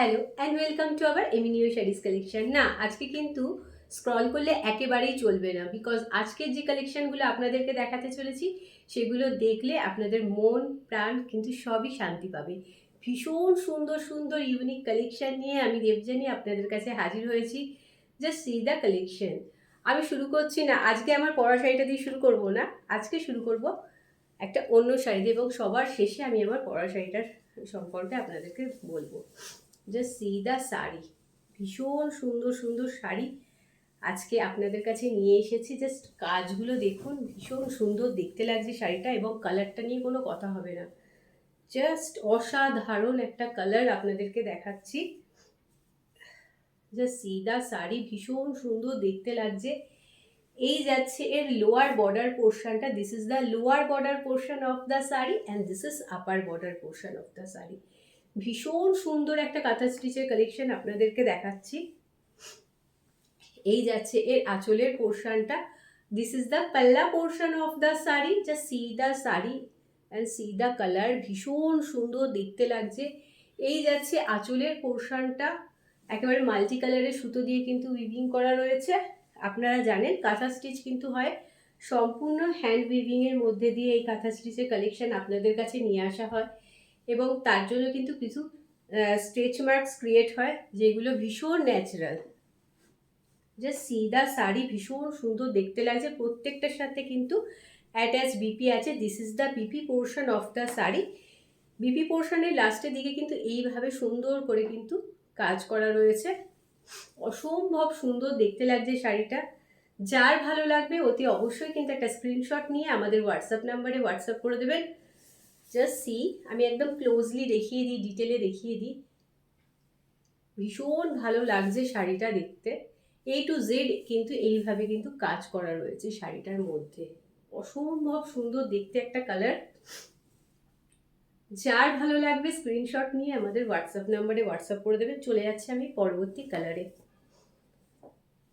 Hello and welcome to our এমিনিউ saris collection. না, আজকে কিন্তু স্ক্রল করলে একেবারেই চলবে না, বিকজ আজকের যে কালেকশনগুলো আপনাদেরকে দেখাতে চলেছি সেগুলো দেখলে আপনাদের মন প্রাণ কিন্তু সবই শান্তি পাবে। ভীষণ সুন্দর সুন্দর ইউনিক কালেকশন নিয়ে আমি দেবযানী আপনাদের কাছে হাজির হয়েছি। Just see the collection. আমি শুরু করছি না, আজকে আমার পরা শাড়িটা দিয়ে শুরু করব না, আজকে শুরু করব একটা অন্য শাড়ি দিয়ে, এবং সবার শেষে আমি আমার পরা শাড়িটার সম্পর্কে আপনাদেরকে বলবো। জাস্ট সি দ্য শাড়ি, ভীষণ সুন্দর সুন্দর শাড়ি আজকে আপনাদের কাছে নিয়ে এসেছি। জাস্ট কাজগুলো দেখুন, ভীষণ সুন্দর দেখতে লাগছে শাড়িটা, এবং কালারটা নিয়ে কোনো কথা হবে না, জাস্ট অসাধারণ একটা কালার আপনাদেরকে দেখাচ্ছি। জাস্ট সি দ্য শাড়ি, ভীষণ সুন্দর দেখতে লাগছে। এই যাচ্ছে এর লোয়ার বর্ডার পোর্শনটা, this is the lower border portion of the sari and this is upper border portion of the sari. ভীষণ সুন্দর একটা কাঁথা স্টিচের কালেকশন আপনাদেরকে দেখাচ্ছি। এই যাচ্ছে এর আঁচলের পোর্শনটা, দিস ইজ দ্য পাল্লা portion of the sari. Just see the sari and C the colour, ভীষণ সুন্দর দেখতে লাগছে। এই যাচ্ছে আঁচলের পোর্শনটা, একেবারে মাল্টি কালারের সুতো দিয়ে কিন্তু উইভিং করা রয়েছে। আপনারা জানেন কাঁথা স্টিচ কিন্তু হয় সম্পূর্ণ হ্যান্ড উইভিংয়ের মধ্যে দিয়ে। এই কাঁথা স্টিচের কালেকশন আপনাদের কাছে নিয়ে আসা হয়, এবং তার জন্য কিন্তু কিছু স্ট্রেচ মার্কস ক্রিয়েট হয় যেগুলো ভীষণ natural. Just see the sari, ভীষণ সুন্দর দেখতে লাগছে। প্রত্যেকটার সাথে কিন্তু অ্যাটাচ বিপি আছে, this is the BP portion of the sari. BP পোর্শনের লাস্টের দিকে কিন্তু এইভাবে সুন্দর করে কিন্তু কাজ করা রয়েছে। অসম্ভব সুন্দর দেখতে লাগছে শাড়িটা। যার ভালো লাগবে অতি অবশ্যই কিন্তু একটা স্ক্রিনশট নিয়ে আমাদের হোয়াটসঅ্যাপ নাম্বারে হোয়াটসঅ্যাপ করে দেবেন। জাস্ট সি, আমি একদম ক্লোজলি দেখিয়ে দিই, ডিটেলে দেখিয়ে দিই। ভীষণ ভালো লাগছে শাড়িটা দেখতে। এ টু জেড কিন্তু এইভাবে কিন্তু কাজ করা রয়েছে শাড়িটার মধ্যে। অসম্ভব সুন্দর দেখতে একটা কালার। যার ভালো লাগবে স্ক্রিনশট নিয়ে আমাদের হোয়াটসঅ্যাপ নাম্বারে হোয়াটসঅ্যাপ করে দেবেন। চলে যাচ্ছে আমি পরবর্তী কালারে।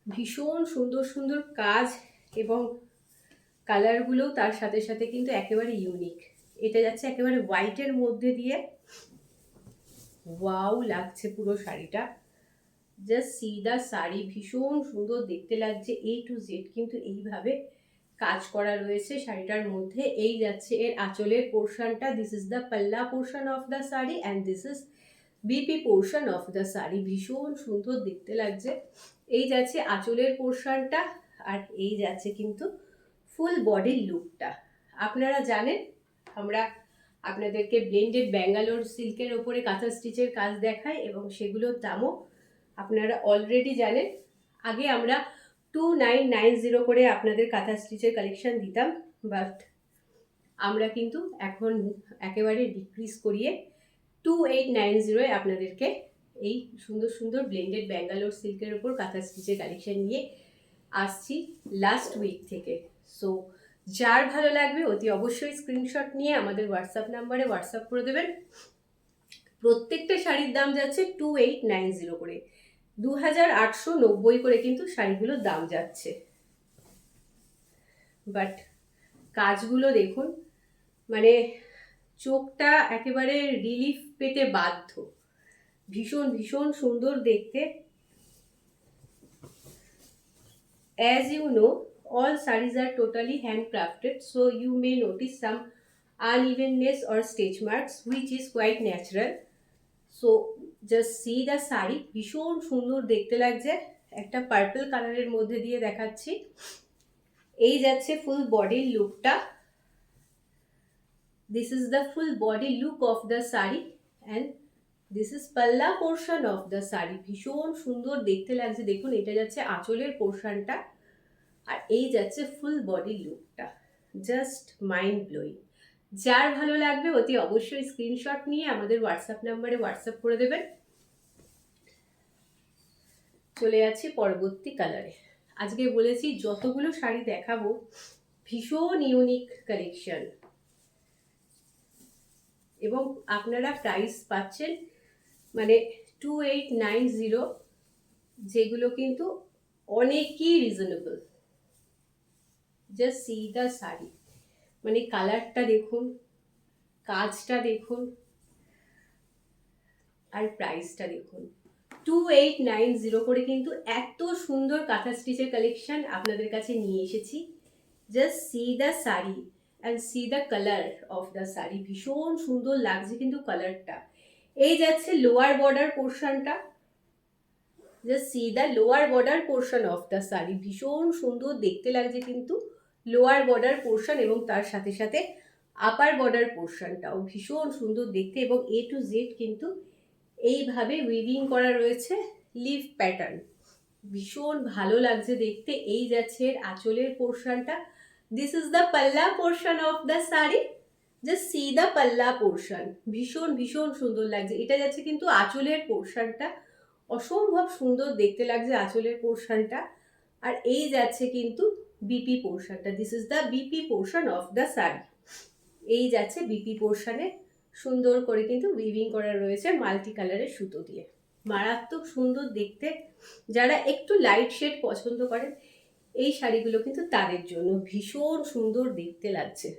ভীষণ সুন্দর সুন্দর কাজ, এবং কালারগুলোও তার সাথে সাথে কিন্তু একেবারে ইউনিক। এটা যাচ্ছে একেবারে হোয়াইটের মধ্যে দিয়ে, ওয়াও লাগছে পুরো শাড়িটা। জাস্ট সি দ্য শাড়ি, ভীষণ সুন্দর দেখতে লাগছে। এ টু জেড কিন্তু এইভাবে কাজ করা রয়েছে শাড়িটার মধ্যে। এই যাচ্ছে এর আঁচলের পোর্শনটা, দিস ইজ দ্য পাল্লা portion of the sari and this is BP portion of the sari. ভীষণ সুন্দর দেখতে লাগছে। এই যাচ্ছে আঁচলের পোর্শনটা, আর এই যাচ্ছে কিন্তু ফুল বডির লুকটা। আপনারা জানেন আমরা আপনাদেরকে ব্লেন্ডেড ব্যাঙ্গালোর সিল্কের ওপরে কাঁথা স্টিচের কাজ দেখাই, এবং সেগুলোর দামও আপনারা অলরেডি জানেন। আগে আমরা 2990 করে আপনাদের কাঁথা স্টিচের কালেকশন দিতাম, বাট আমরা কিন্তু এখন একেবারে ডিক্রিজ করিয়ে 2890 আপনাদেরকে এই সুন্দর সুন্দর ব্লেন্ডেড ব্যাঙ্গালোর সিল্কের ওপর কাঁথা স্টিচের কালেকশন নিয়ে আসছি লাস্ট উইক থেকে। সো যার ভালো লাগবে অতি অবশ্যই স্ক্রিনশট নিয়ে আমাদের হোয়াটসঅ্যাপ নাম্বারে হোয়াটসঅ্যাপ করে দেবেন। প্রত্যেকটা শাড়ির দাম যাচ্ছে 2890 করে, 2890 করে কিন্তু শাড়িগুলোর দাম যাচ্ছে। বাট কাজগুলো দেখুন, মানে চোখটা একেবারে রিলিফ পেতে বাধ্য। ভীষণ ভীষণ সুন্দর দেখতে। As you know, all sarees are totally handcrafted, so you may notice some unevenness or stitch marks, which is quite natural. So just see the sari, ভীষণ সুন্দর দেখতে লাগছে। একটা পার্পল কালারের মধ্যে দিয়ে দেখাচ্ছি। এই যাচ্ছে ফুল বডির লুকটা, this is the full body look of the sari and this is পাল্লা পোর্শন অফ দ্য শাড়ি। ভীষণ সুন্দর দেখতে লাগছে। দেখুন, এটা যাচ্ছে আঁচলের পোর্শনটা, আর এই যাচ্ছে ফুল বডি লুকটা। Just mind blowing. যার ভালো লাগবে অতি অবশ্যই স্ক্রিনশট নিয়ে আমাদের হোয়াটসঅ্যাপ নাম্বারে হোয়াটসঅ্যাপ করে দেবেন। চলে যাচ্ছি পরবর্তী কালারে। আজকে বলেছি যতগুলো শাড়ি দেখাবো ভীষণ ইউনিক কালেকশন, এবং আপনারা প্রাইস পাচ্ছেন মানে 2890, যেগুলো কিন্তু অনেকই reasonable. Just see the sari, মানে কালারটা দেখুন, কাজটা দেখুন, আর প্রাইসটা দেখুন 2890 করে কিন্তু এত সুন্দর কাঁথা স্টিচের কালেকশন আপনাদের কাছে নিয়ে এসেছি। Just see the sari and C the colour of the sari, ভীষণ সুন্দর লাগছে কিন্তু কালারটা। এই যাচ্ছে লোয়ার বর্ডার পোর্শনটা, just see the lower border portion of the sari, ভীষণ সুন্দর দেখতে লাগছে কিন্তু লোয়ার বর্ডার পোর্শন, এবং তার সাথে সাথে আপার বর্ডার পোর্শনটাও ভীষণ সুন্দর দেখতে, এবং এ টু জেড কিন্তু এইভাবে উইভিং করা রয়েছে লিভ প্যাটার্ন, ভীষণ ভালো লাগছে দেখতে। এই যাচ্ছে এর আঁচলের পোর্শনটা, দিস ইজ দ্য পাল্লা portion of the sari, just see the পাল্লা পোর্শন, ভীষণ ভীষণ সুন্দর লাগছে। এটা যাচ্ছে কিন্তু আঁচলের পোর্শনটা, অসম্ভব সুন্দর দেখতে লাগছে আঁচলের পোর্শনটা। আর এই যাচ্ছে কিন্তু বিপি পোর্শনটা, this is the BP portion of the sari. এই যাচ্ছে বিপি পোর্শনে সুন্দর করে কিন্তু উইভিং করা রয়েছে মাল্টি কালারের সুতো দিয়ে, মারাত্মক সুন্দর দেখতে। যারা একটু লাইট শেড পছন্দ করেন এই শাড়িগুলো কিন্তু তাদের জন্য ভীষণ সুন্দর দেখতে লাগছে।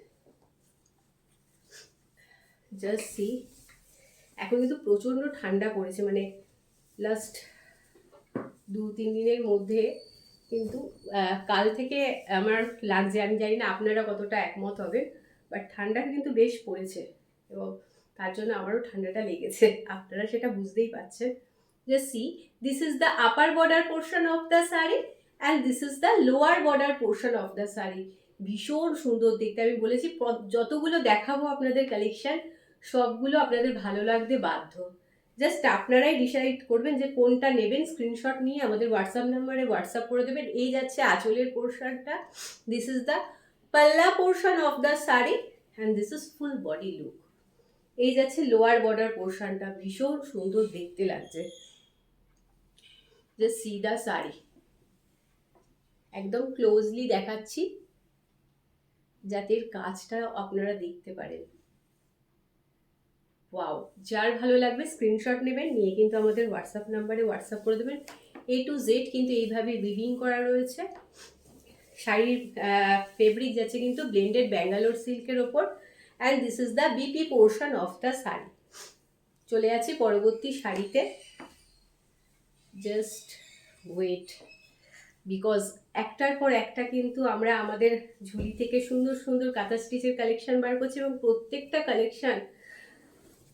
জাস্ট সি, এখন কিন্তু প্রচণ্ড ঠান্ডা পড়েছে, মানে লাস্ট 2-3 দিনের মধ্যে কিন্তু কাল থেকে আমার লাগছে, আমি জানি না আপনারা কতটা একমত হবেন, বাট ঠান্ডা কিন্তু বেশ পড়েছে এবং তার জন্য আমারও ঠান্ডাটা লেগেছে, আপনারা সেটা বুঝতেই পারছেন। যে see, this is the upper border portion of the sari and this is the lower border portion of the sari, ভীষণ সুন্দর দেখতে। আমি বলেছি যতগুলো দেখাবো আপনাদের কালেকশন সবগুলো আপনাদের ভালো লাগতে বাধ্য, জাস্ট আপনারাই ডিসাইড করবেন যে কোনটা নেবেন। স্ক্রিনশট নিয়ে আমাদের হোয়াটসঅ্যাপ নাম্বারে হোয়াটসঅ্যাপ করে দেবেন। এই যাচ্ছে আঁচলের পোর্শনটা, দিস ইজ দ্য পাল্লা portion of the sari and this is full body look. এই যাচ্ছে লোয়ার বর্ডার পোর্শনটা, ভীষণ সুন্দর দেখতে লাগছে। যে সি দ্য শাড়ি, একদম ক্লোজলি দেখাচ্ছি যাতে কাজটা আপনারা দেখতে পারেন। ওয়াও, যার ভালো লাগবে স্ক্রিনশট নেবেন, নিয়ে কিন্তু আমাদের হোয়াটসঅ্যাপ নাম্বারে হোয়াটসঅ্যাপ করে দেবেন। এ টু জেড কিন্তু এইভাবে উইভিং করা রয়েছে। শাড়ির ফেব্রিক যাচ্ছে কিন্তু ব্লেন্ডেড ব্যাঙ্গালোর সিল্কের ওপর, and this is the BP portion of the sari. চলে যাচ্ছি পরবর্তী শাড়িতে, জাস্ট ওয়েট, বিকজ একটার পর একটা কিন্তু আমরা আমাদের ঝুলি থেকে সুন্দর সুন্দর কাঁথা স্টিচের কালেকশন বার করছি, এবং প্রত্যেকটা কালেকশন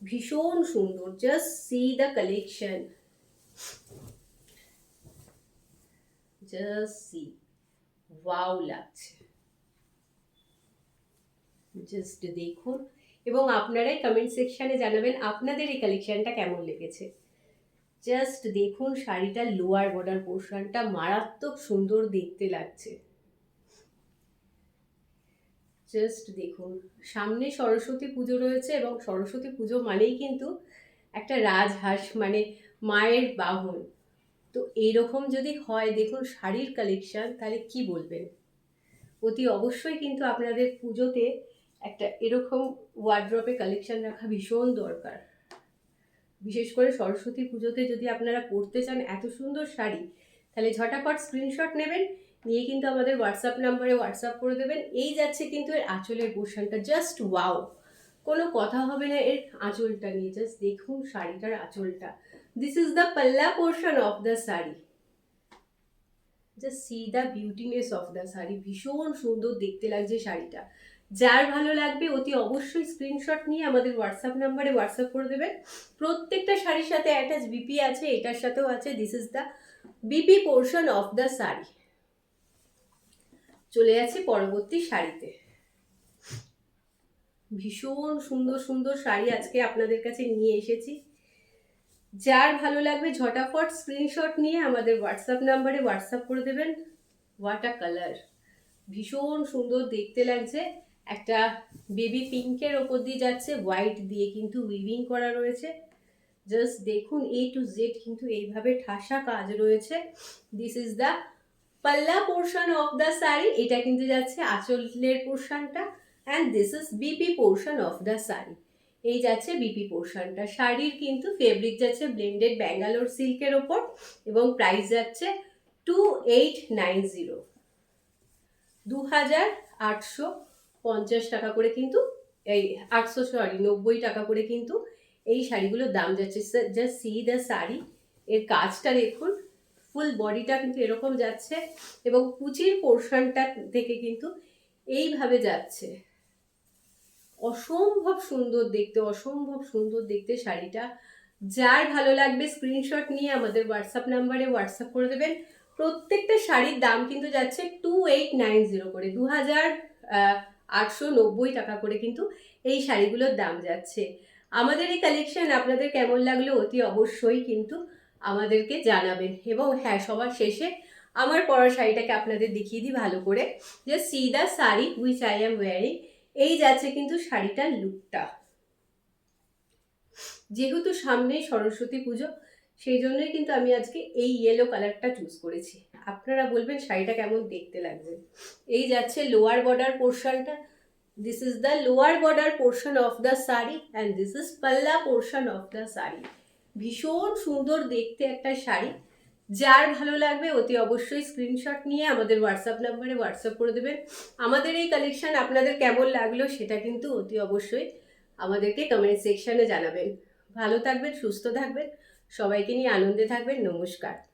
ভীষণ সুন্দর। Just see the collection, just see, wow লাগছে, জাস্ট দেখুন, এবং আপনারাই কমেন্ট সেকশনে জানাবেন আপনাদের এই কালেকশনটা কেমন লেগেছে। জাস্ট দেখুন শাড়িটার লোয়ার বর্ডার পোর্শনটা মারাত্মক সুন্দর দেখতে লাগছে। জাস্ট দেখুন, সামনে সরস্বতী পুজো রয়েছে, এবং সরস্বতী পুজো মানেই কিন্তু একটা রাজহাঁস, মানে মায়ের বাহন। তো এইরকম যদি হয় দেখুন শাড়ির কালেকশন, তাহলে কি বলবেন। অতি অবশ্যই কিন্তু আপনাদের পুজোতে একটা এরকম ওয়ার্ড্রপে কালেকশন রাখা ভীষণ দরকার। বিশেষ করে সরস্বতী পুজোতে যদি আপনারা পরতে চান এত সুন্দর শাড়ি, তাহলে ঝটাফট স্ক্রিনশট নেবেন, নিয়ে কিন্তু আমাদের হোয়াটসঅ্যাপ নাম্বারে হোয়াটসঅ্যাপ করে দেবেন। এই যাচ্ছে কিন্তু এর আঁচলের পোর্শনটা, জাস্ট ওয়াও, কোনো কথা হবে না এর আঁচলটা নিয়ে। জাস্ট দেখুন শাড়িটার আঁচলটা, দিস ইজ দ্য পাল্লা portion of the sari, just see the beautiness of the sari, ভীষণ সুন্দর দেখতে লাগছে শাড়িটা। যার ভালো লাগবে অতি অবশ্যই স্ক্রিনশট নিয়ে আমাদের হোয়াটসঅ্যাপ নাম্বারে হোয়াটসঅ্যাপ করে দেবেন। প্রত্যেকটা শাড়ির সাথে অ্যাটাচ বিপি আছে, এটার সাথেও আছে, this is the BP portion of the sari. চলে যাচ্ছি পরবর্তী শাড়িতে। ভীষণ সুন্দর সুন্দর শাড়ি আজকে আপনাদের কাছে নিয়ে এসেছি। যার ভালো লাগবে ঝটাফট স্ক্রিনশট নিয়ে আমাদের হোয়াটসঅ্যাপ নাম্বারে হোয়াটসঅ্যাপ করে দেবেন। হোয়াট আ কালার, ভীষণ সুন্দর দেখতে লাগছে। একটা বেবি পিঙ্কের ওপর দিয়ে যাচ্ছে, হোয়াইট দিয়ে কিন্তু উইভিং করা রয়েছে। জাস্ট দেখুন এ টু জেড কিন্তু এইভাবে ঠাসা কাজ রয়েছে। দিস ইজ দ্য পাল্লা পোর্শন অফ দ্য শাড়ি, এটা কিন্তু যাচ্ছে আঁচলের পোর্শনটা, and this is BP portion of the sari. এই যাচ্ছে বিপি পোর্শনটা। শাড়ির কিন্তু ফেব্রিক যাচ্ছে ব্লেন্ডেড ব্যাঙ্গালোর সিল্কের ওপর, এবং প্রাইস যাচ্ছে 2890, 2850 টাকা করে কিন্তু, এই 90 টাকা করে কিন্তু এই শাড়িগুলোর দাম যাচ্ছে, জাস্ট সি দ্য শাড়ি। এর কাজটা দেখুন, ফুল বডিটা কিন্তু এরকম যাচ্ছে এবং কুচির পোর্শনটা থেকে কিন্তু এইভাবে যাচ্ছে। অসম্ভব সুন্দর দেখতে, অসম্ভব সুন্দর দেখতে শাড়িটা। যার ভালো লাগবে স্ক্রিনশট নিয়ে আমাদের হোয়াটসঅ্যাপ নাম্বারে হোয়াটসঅ্যাপ করে দেবেন। প্রত্যেকটা শাড়ির দাম কিন্তু যাচ্ছে 2890 করে, 2890 টাকা করে কিন্তু এই শাড়িগুলোর দাম যাচ্ছে। আমাদের এই কালেকশন আপনাদের কেমন লাগলো অতি অবশ্যই কিন্তু আমাদেরকে জানাবেন। এবং হ্যাঁ, সবার শেষে আমার পরা শাড়িটাকে আপনাদের দেখিয়ে দিই ভালো করে, যে C the sari which I am wiring. এই যাচ্ছে কিন্তু শাড়িটার লুকটা। যেহেতু সামনেই সরস্বতী পুজো, সেই জন্যই কিন্তু আমি আজকে এই ইয়েলো কালারটা চুজ করেছি। আপনারা বলবেন শাড়িটা কেমন দেখতে লাগবে। এই যাচ্ছে লোয়ার বর্ডার পোর্শনটা, this is the lower border portion of the sari and this is পাল্লা পোর্শন অফ দ্য শাড়ি। ভীষণ সুন্দর দেখতে একটা শাড়ি। যার ভালো লাগবে অতি অবশ্যই স্ক্রিনশট নিয়ে আমাদের হোয়াটসঅ্যাপ নাম্বারে হোয়াটসঅ্যাপ করে দেবেন। আমাদের এই কালেকশন আপনাদের কেমন লাগলো সেটা কিন্তু অতি অবশ্যই আমাদেরকে কমেন্ট সেকশনে জানাবেন। ভালো থাকবেন, সুস্থ থাকবেন, সবাইকে নিয়ে আনন্দে থাকবেন। নমস্কার।